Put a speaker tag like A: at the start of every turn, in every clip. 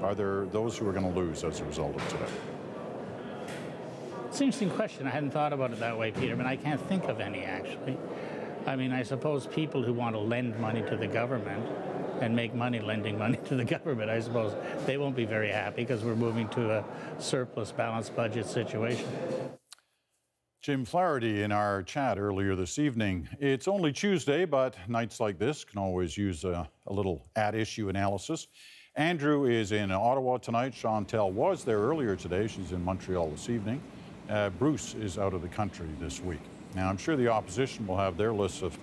A: Are there those who are going to lose as a result of today?
B: It's an interesting question. I hadn't thought about it that way, Peter, but I can't think of any, actually. I mean, I suppose people who want to lend money to the government and make money lending money to the government, I suppose they won't be very happy because we're moving to a surplus balanced budget situation.
A: Jim Flaherty in our chat earlier this evening. It's only Tuesday, but nights like this can always use a little at-issue analysis. Andrew is in Ottawa tonight. Chantal was there earlier today. She's in Montreal this evening. Bruce is out of the country this week. Now, I'm sure the opposition will have their lists of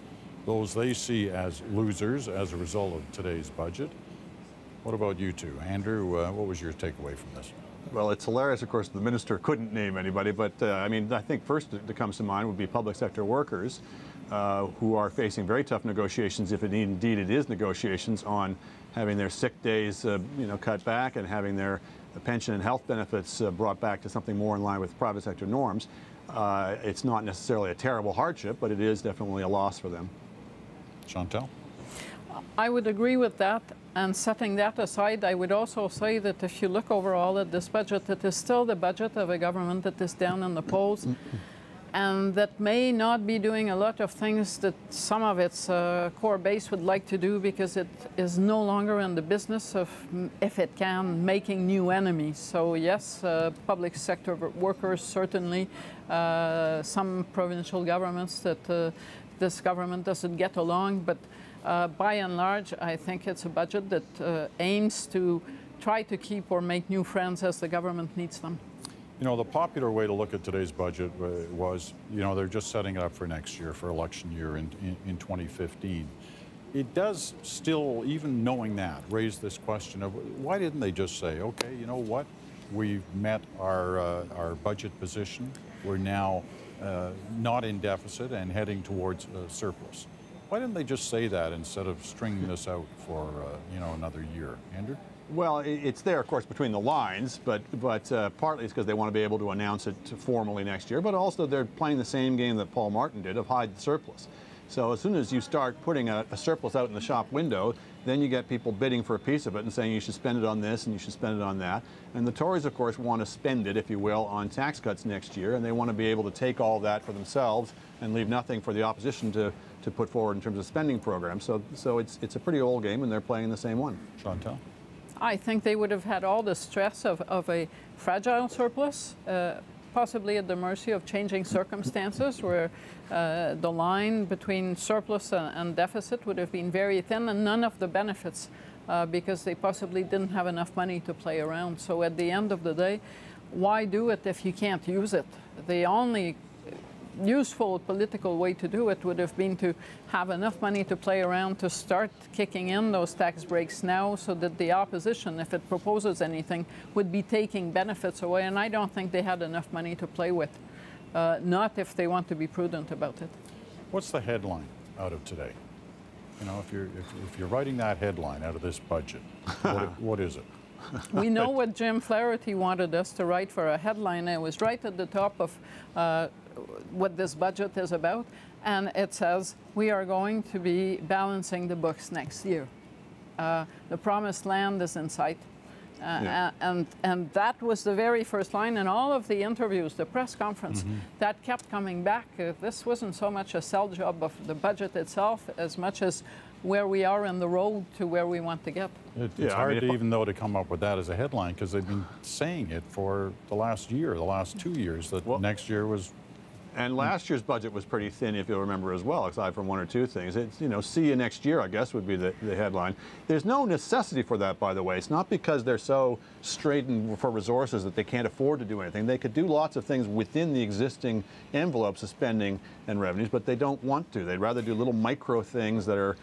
A: those they see as losers as a result of today's budget. What about you two? Andrew, what was your takeaway from this?
C: Well, it's hilarious, of course, the minister couldn't name anybody, but I mean, I think first that comes to mind would be public sector workers who are facing very tough negotiations, if indeed it is negotiations, on having their sick days cut back and having their pension and health benefits brought back to something more in line with private sector norms. It's not necessarily a terrible hardship, but it is definitely a loss for them.
A: Chantal?
D: I would agree with that. And setting that aside, I would also say that if you look overall at this budget, it is still the budget of a government that is down in the polls and that may not be doing a lot of things that some of its core base would like to do because it is no longer in the business of, if it can, making new enemies. So yes, public sector workers certainly, some provincial governments that this government doesn't get along, but by and large, I think it's a budget that aims to try to keep or make new friends as the government needs them.
A: You know, the popular way to look at today's budget was, they're just setting it up for next year, for election year in 2015. It does still, even knowing that, raise this question of why didn't they just say, okay, you know what, we've met our budget position, we're now not in deficit and heading towards surplus. Why didn't they just say that instead of stringing this out for, another year? Andrew?
C: Well, it's there, of course, between the lines, but partly it's because they want to be able to announce it formally next year, but also they're playing the same game that Paul Martin did of hide the surplus. So as soon as you start putting a surplus out in the shop window, then you get people bidding for a piece of it and saying you should spend it on this and you should spend it on that. And the Tories, of course, want to spend it, if you will, on tax cuts next year, and they want to be able to take all that for themselves and leave nothing for the opposition to put forward in terms of spending programs. So it's a pretty old game, and they're playing the same one.
A: Chantal?
D: I think they would have had all the stress of a fragile surplus, possibly at the mercy of changing circumstances where the line between surplus and deficit would have been very thin, and none of the benefits because they possibly didn't have enough money to play around. So at the end of the day, why do it if you can't use it? The only useful political way to do it would have been to have enough money to play around to start kicking in those tax breaks now so that the opposition, if it proposes anything, would be taking benefits away. And I don't think they had enough money to play with, not if they want to be prudent about it.
A: What's the headline out of today? You know, if you're writing that headline out of this budget, what is it?
D: We know what Jim Flaherty wanted us to write for a headline. It was right at the top of what this budget is about, and it says we are going to be balancing the books next year. The promised land is in sight. And that was the very first line in all of the interviews, the press conference, that kept coming back. This wasn't so much a sell job of the budget itself as much as where we are in the road to where we want to get.
A: It's hard to come up with that as a headline because they've been saying it for the last year, the last 2 years, that next year was...
C: And last year's budget was pretty thin, if you'll remember as well, aside from one or two things. It's, see you next year, I guess, would be the headline. There's no necessity for that, by the way. It's not because they're so straitened for resources that they can't afford to do anything. They could do lots of things within the existing envelopes of spending and revenues, but they don't want to. They'd rather do little micro things that are,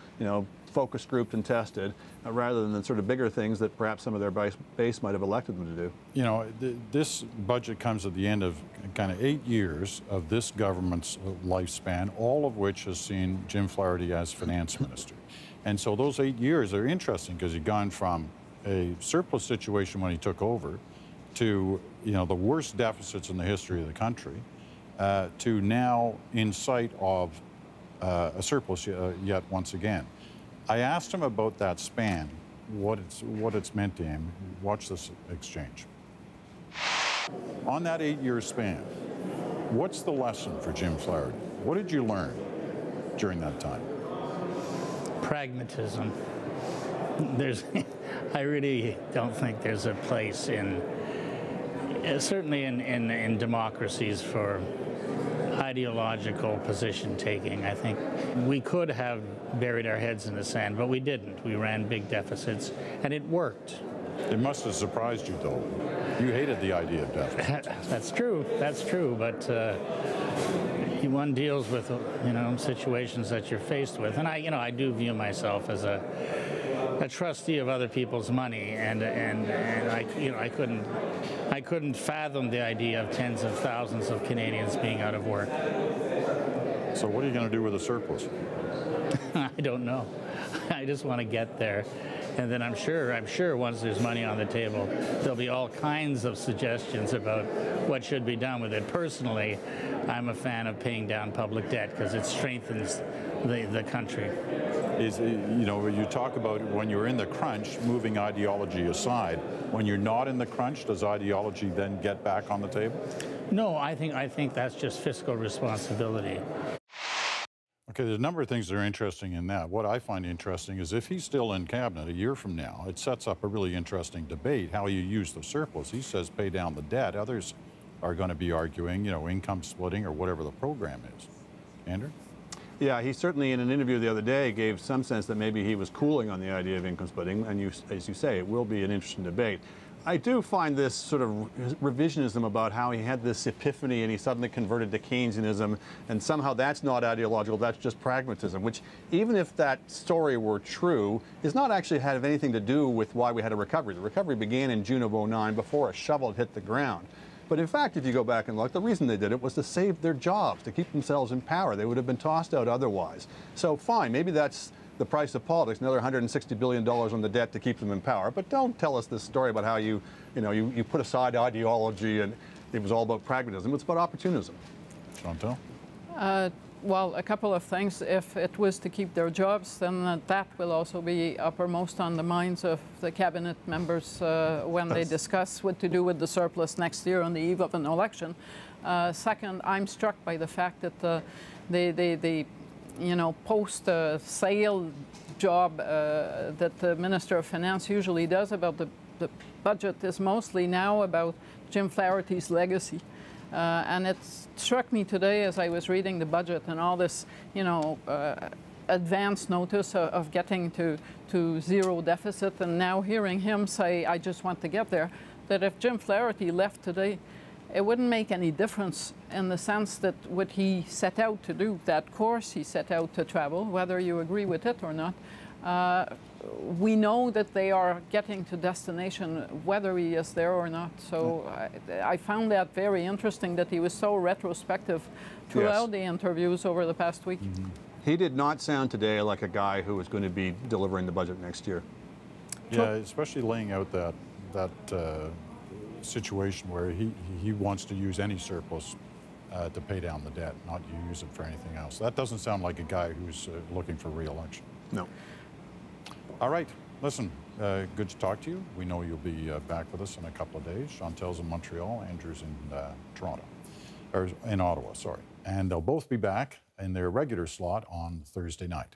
C: focus grouped and tested, rather than the sort of bigger things that perhaps some of their base might have elected them to do.
A: This budget comes at the end of kind of 8 years of this government's lifespan, all of which has seen Jim Flaherty as finance minister. And so those 8 years are interesting because he's gone from a surplus situation when he took over to, the worst deficits in the history of the country, to now in sight of a surplus yet once again. I asked him about that span, what it's meant to him. Watch this exchange. On that 8-year span, what's the lesson for Jim Flaherty? What did you learn during that time?
B: Pragmatism. I really don't think there's a place certainly in democracies for ideological position taking. I think we could have buried our heads in the sand, but we didn't. We ran big deficits, and it worked.
A: It must have surprised you, though. You hated the idea of deficits.
B: That's true. That's true. But one deals with situations that you're faced with, and I do view myself as a trustee of other people's money, and I couldn't fathom the idea of tens of thousands of Canadians being out of work.
A: So what are you going to do with the surplus?
B: I don't know. I just want to get there. And then I'm sure once there's money on the table, there'll be all kinds of suggestions about what should be done with it. Personally, I'm a fan of paying down public debt because it strengthens the country.
A: You talk about when you're in the crunch, moving ideology aside. When you're not in the crunch, does ideology then get back on the table?
B: No, I think that's just fiscal responsibility.
A: Okay, there's a number of things that are interesting in that. What I find interesting is if he's still in cabinet a year from now, it sets up a really interesting debate, how you use the surplus. He says pay down the debt. Others are going to be arguing, income splitting or whatever the program is. Andrew?
C: Yeah, he certainly in an interview the other day gave some sense that maybe he was cooling on the idea of income splitting, and as you say, it will be an interesting debate. I do find this sort of revisionism about how he had this epiphany and he suddenly converted to Keynesianism, and somehow that's not ideological, that's just pragmatism, which even if that story were true, is not actually have anything to do with why we had a recovery. The recovery began in June of '09 before a shovel had hit the ground. But in fact, if you go back and look, the reason they did it was to save their jobs, to keep themselves in power. They would have been tossed out otherwise. So fine, maybe that's the price of politics, another $160 billion on the debt to keep them in power. But don't tell us this story about how you put aside ideology and it was all about pragmatism. It's about opportunism.
A: Chantal?
D: Well, a couple of things. If it was to keep their jobs, then that will also be uppermost on the minds of the cabinet members when they discuss what to do with the surplus next year on the eve of an election. Second, I'm struck by the fact that the post-sale job that the Minister of Finance usually does about the budget is mostly now about Jim Flaherty's legacy. And it struck me today as I was reading the budget and all this, advance notice of getting to zero deficit, and now hearing him say, I just want to get there, that if Jim Flaherty left today, it wouldn't make any difference in the sense that what he set out to do, that course he set out to travel, whether you agree with it or not, we know that they are getting to destination whether he is there or not. So I found that very interesting that he was so retrospective throughout the interviews over the past week.
C: Mm-hmm. He did not sound today like a guy who was going to be delivering the budget next year.
A: Yeah, especially laying out that situation where he wants to use any surplus to pay down the debt, not use it for anything else. That doesn't sound like a guy who's looking for re-election.
C: No.
A: All right, listen, good to talk to you. We know you'll be back with us in a couple of days. Chantal's in Montreal, Andrew's in Toronto, or in Ottawa, sorry. And they'll both be back in their regular slot on Thursday night.